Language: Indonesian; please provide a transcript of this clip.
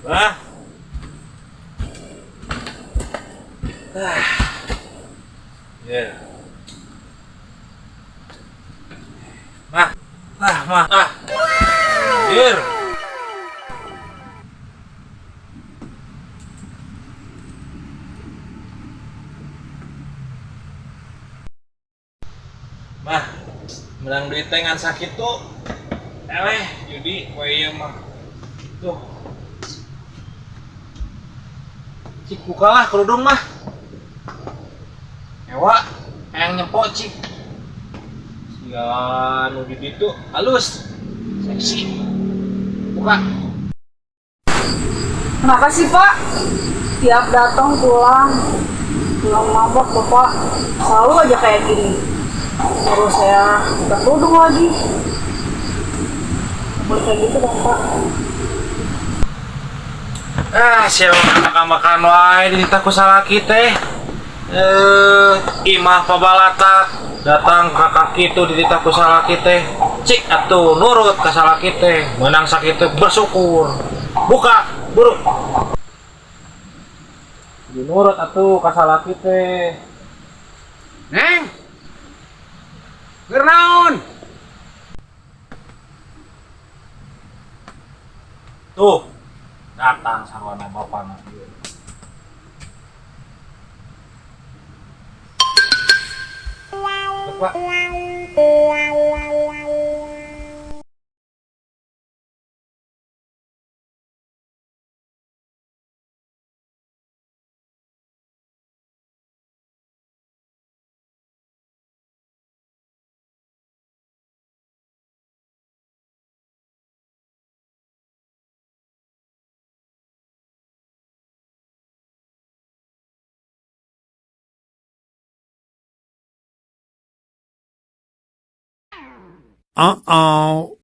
Bah, ya, mah, mah, anjir, mah, menang duit tengan sakit tuh, judi, kaya mah, tuh, cik bukalah kerudung mah, ewa, yang nyempok cik, ya, nu judi tuh, halus, seksi, buka. Kenapa sih Pak? Tiap datang pulang mabok Bapak selalu aja kayak gini. Terus saya udah kerudung lagi. Boleh kayak gitu dong Pak. Siapa makan wae di ku salaki teh. Imah pabalatak datang ke kaki itu di ku salaki teh. Cik atuh nurut ka salaki teh. Menang sakit teh bersyukur. Buka, buru. Nurut atuh ka salaki teh. Neng, keur naon? Tuh, datang sarwana bapana. Pak. Uh-oh.